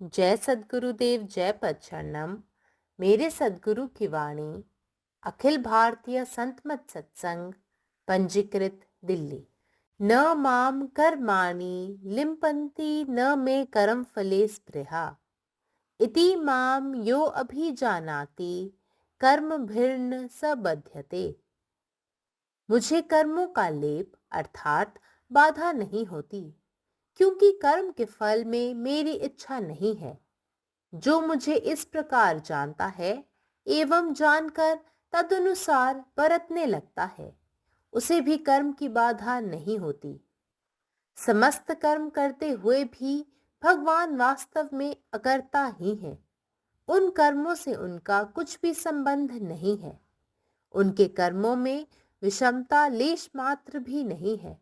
जय सद्गुरुदेव, जय पच्चरणम। मेरे सद्गुरु की वाणी अखिल भारतीय संत मत सत्संग, पंजीकृत दिल्ली। न माम कर्माणि लिम्पन्ति न मे कर्म फले स्पृहा इति माम यो अभिजानाति कर्मभिर्न स बध्यते। मुझे कर्मों का लेप अर्थात बाधा नहीं होती, क्योंकि कर्म के फल में मेरी इच्छा नहीं है। जो मुझे इस प्रकार जानता है एवं जानकर तदनुसार बरतने लगता है, उसे भी कर्म की बाधा नहीं होती। समस्त कर्म करते हुए भी भगवान वास्तव में अकर्ता ही है। उन कर्मों से उनका कुछ भी संबंध नहीं है। उनके कर्मों में विषमता लेश मात्र भी नहीं है।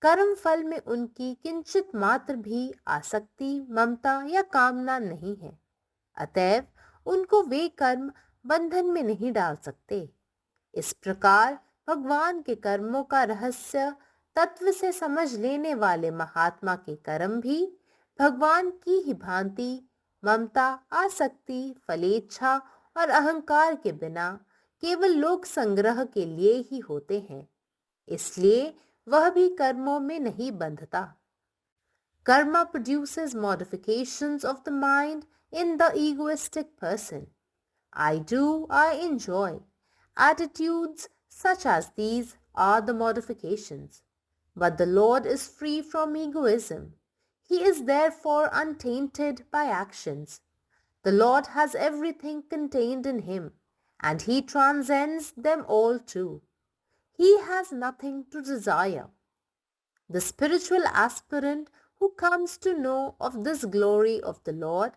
कर्म फल में उनकी किंचित मात्र भी आसक्ति, ममता या कामना नहीं है। अतएव उनको वे कर्म बंधन में नहीं डाल सकते। इस प्रकार भगवान के कर्मों का रहस्य तत्व से समझ लेने वाले महात्मा के कर्म भी भगवान की ही भांति ममता, आसक्ति, फलेच्छा और अहंकार के बिना केवल लोक संग्रह के लिए ही होते हैं। इसलिए वह भी कर्मों में नहीं बंधता। Karma produces modifications of the mind in the egoistic person. I do, I enjoy. Attitudes such as these are the modifications. But the Lord is free from egoism. He is therefore untainted by actions. The Lord has everything contained in him, and he transcends them all too. He has nothing to desire. The spiritual aspirant who comes to know of this glory of the Lord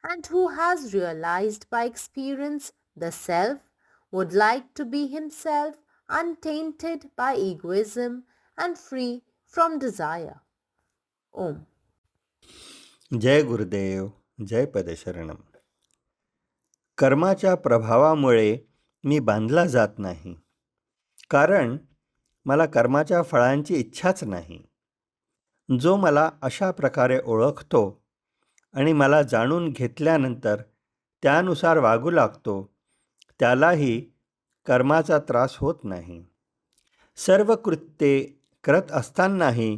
and who has realized by experience the self would like to be himself untainted by egoism and free from desire. Om. जय गुरुदेव, जय पदशरणम. कर्माच्या प्रभावामुळे मी बांधला जात नाही, कारण मला कर्माच्या फळांची इच्छाच नाही. जो मला अशा प्रकारे ओळखतो आणि मला जाणून घेतल्यानंतर त्यानुसार वागू लागतो, त्यालाही कर्माचा त्रास होत नाही. सर्व कृत्ये करत असतानाही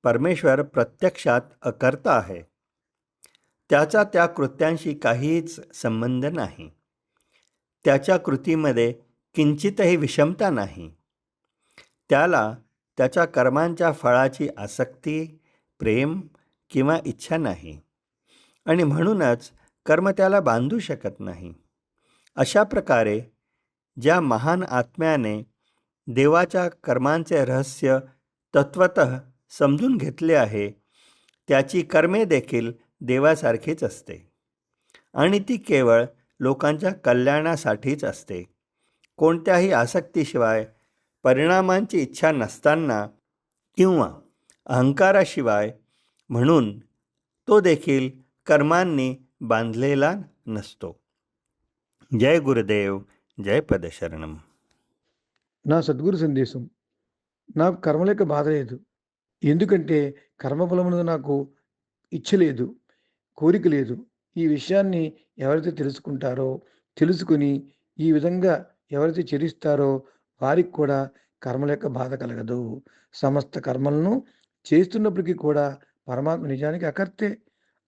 परमेश्वर प्रत्यक्षात अकर्ता आहे. त्याचा त्या कृत्यांशी काहीच संबंध नाही. त्याच्या कृतीमध्ये किंचितही विषमता नाही. त्याला त्याच्या कर्मांच्या फळाची आसक्ती, प्रेम किंवा इच्छा नाही, आणि म्हणूनच कर्म त्याला बांधू शकत नाही. अशा प्रकारे ज्या महान आत्म्याने देवाच्या कर्मांचे रहस्य तत्वतः समजून घेतले आहे, त्याची कर्मे देखील देवासारखीच असते, आणि ती केवळ लोकांच्या कल्याणासाठीच असते. कोणत्याही आसक्तीशिवाय, परिणामांची इच्छा नसताना किंवा अहंकाराशिवाय, म्हणून तो देखील कर्मांनी बांधलेला नसतो. जय गुरुदेव, जय पदशरणम. నా సద్గురు సందేశం. నాకు కర్మల యొక్క బాధ లేదు. ఎందుకంటే కర్మఫలమున నాకు ఇచ్చ లేదు, కోరిక లేదు. ఈ విషయాన్ని ఎవరైతే తెలుసుకుంటారో, తెలుసుకుని ఈ విధంగా ఎవరైతే చరిస్తారో వారికి కూడా కర్మల యొక్క బాధ కలగదు. సమస్త కర్మలను చేస్తున్నప్పటికీ కూడా పరమాత్మ నిజానికి అకర్తే.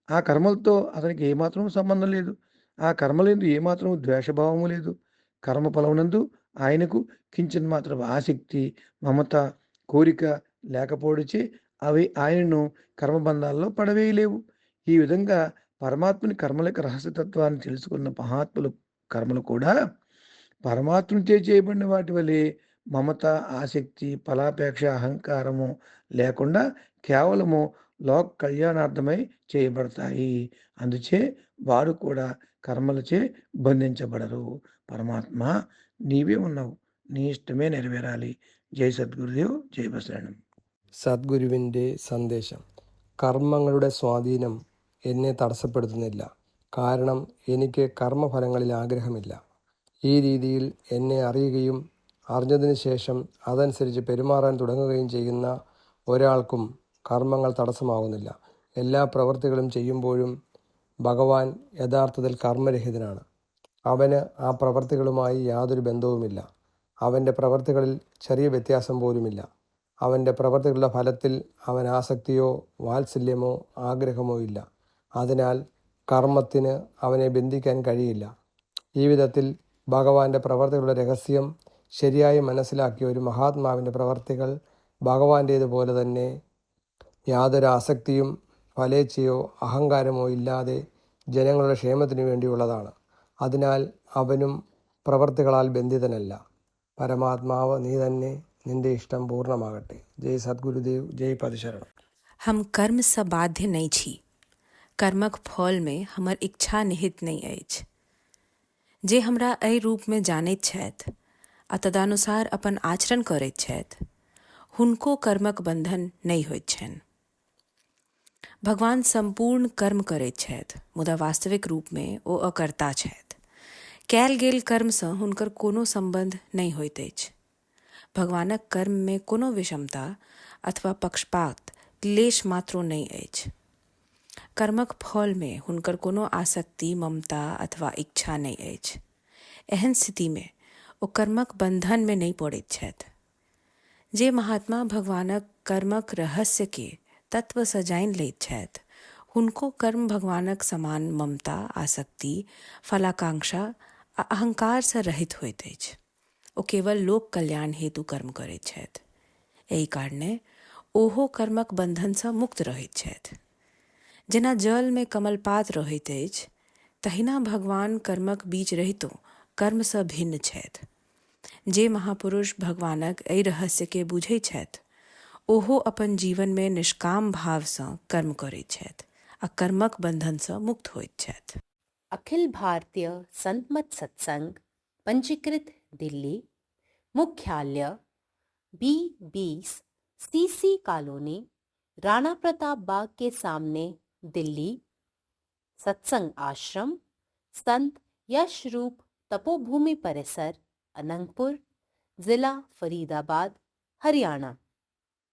ఆ కర్మలతో అతనికి ఏమాత్రం సంబంధం లేదు. ఆ కర్మలందు ఏమాత్రం ద్వేషభావము లేదు. కర్మఫలమునందు ఆయనకు కించిత్ మాత్రం ఆసక్తి, మమత, కోరిక లేకపోవడచే అవి ఆయనను కర్మబంధాల్లో పడవేయలేవు. ఈ విధంగా పరమాత్మని కర్మల యొక్క రహస్యతత్వాన్ని తెలుసుకున్న మహాత్ములు కర్మలు కూడా పరమాత్మచే చేయబడిన వాటి వలె మమత, ఆసక్తి, ఫలాపేక్ష, అహంకారము లేకుండా కేవలము లోక కళ్యాణార్థమై చేయబడతాయి. అందుచే వారు కూడా కర్మలచే బంధించబడరు. పరమాత్మ నీవే ఉన్నావు, നീ ഇഷ്ടമേ നിറവേറാലി. ജയ് സദ്ഗുരുദേവ്, ജയ് ബസരണം. സദ്ഗുരുവിൻ്റെ സന്ദേശം. കർമ്മങ്ങളുടെ സ്വാധീനം എന്നെ തടസ്സപ്പെടുത്തുന്നില്ല, കാരണം എനിക്ക് കർമ്മഫലങ്ങളിൽ ആഗ്രഹമില്ല. ഈ രീതിയിൽ എന്നെ അറിയുകയും അറിഞ്ഞതിന് ശേഷം അതനുസരിച്ച് പെരുമാറാൻ തുടങ്ങുകയും ചെയ്യുന്ന ഒരാൾക്കും കർമ്മങ്ങൾ തടസ്സമാകുന്നില്ല. എല്ലാ പ്രവൃത്തികളും ചെയ്യുമ്പോഴും ഭഗവാൻ യഥാർത്ഥത്തിൽ കർമ്മരഹിതനാണ്. അവന് ആ പ്രവർത്തികളുമായി യാതൊരു ബന്ധവുമില്ല. അവൻ്റെ പ്രവർത്തികളിൽ ചെറിയ വ്യത്യാസം പോലുമില്ല. അവൻ്റെ പ്രവർത്തികളുടെ ഫലത്തിൽ അവൻ ആസക്തിയോ വാത്സല്യമോ ആഗ്രഹമോ ഇല്ല. അതിനാൽ കർമ്മത്തിന് അവനെ ബന്ധിക്കാൻ കഴിയില്ല. ഈ വിധത്തിൽ ഭഗവാന്റെ പ്രവർത്തികളുടെ രഹസ്യം ശരിയായി മനസ്സിലാക്കിയ ഒരു മഹാത്മാവിൻ്റെ പ്രവർത്തികൾ ഭഗവാന്റേതുപോലെ തന്നെ യാതൊരു ആസക്തിയും ഫലേച്ഛയോ അഹങ്കാരമോ ഇല്ലാതെ ജനങ്ങളുടെ ക്ഷേമത്തിനു വേണ്ടിയുള്ളതാണ്. അതിനാൽ അവനും പ്രവർത്തികളാൽ ബന്ധിതനല്ല. പരമാത്മാവ് നീ തന്നെ, നിന്റെ ഇഷ്ടം പൂർണ്ണമാകട്ടെ. ജയ് സദ്ഗുരുദേവ്, ജയ് പതിശരണം. हम कर्म सँ बाध्य नहीं छी। कर्मक फल में हमर इच्छा निहित नहीं अछि। जे हमरा एहि रूप में जानैत छथि आ तदनुसार अपन आचरण करैत छथि, हुनको कर्मक बंधन नहीं होइत छनि। भगवान संपूर्ण कर्म करैत छथि, मुदा वास्तविक रूप में ओ अकर्ता छथि। कयल गेल कर्म सँ हुनकर कोनो संबंध नहीं होइत अछि। भगवानक कर्म में कोनो विषमता अथवा पक्षपात क्लेश मात्रो नहीं अछि। कर्मक फल में हुनकर कोनो आसक्ति, ममता अथवा इच्छा नहीं अछि। एहन स्थिति में ओ कर्मक बंधन में नहीं पड़ैत छथि। जे महात्मा भगवानक कर्मक रहस्य के तत्व सँ जानि लैत छथि, हुनको कर्म भगवानक समान ममता, आसक्ति, फलाकांक्षा आ अहंकार सँ रहित होइत अछि। ओ केवल लोक कल्याण हेतु कर्म करैत छथि। एहि कारणे ओहो कर्मक बंधन सँ मुक्त रहैत छथि। जेना जल में कमलपात रहैत अछि, तहिना भगवान कर्मक बीच रहितो कर्म सँ भिन्न छथि। जे महापुरुष भगवानक एहि रहस्य के बुझैत छथि, ओहो अपन जीवन में निष्काम भाव सँ कर्म करैत छथि आ कर्मक बंधन सँ मुक्त होइत छथि। अखिल भारतीय संत मत सत्संग पंजीकृत दिल्ली, मुख्यालय B20 CC colony, Rana Pratap Bagh के सामने, दिल्ली। सत्संग आश्रम संत यशरूप तपोभूमि परिसर, अनंगपुर, जिला फरीदाबाद, हरियाणा।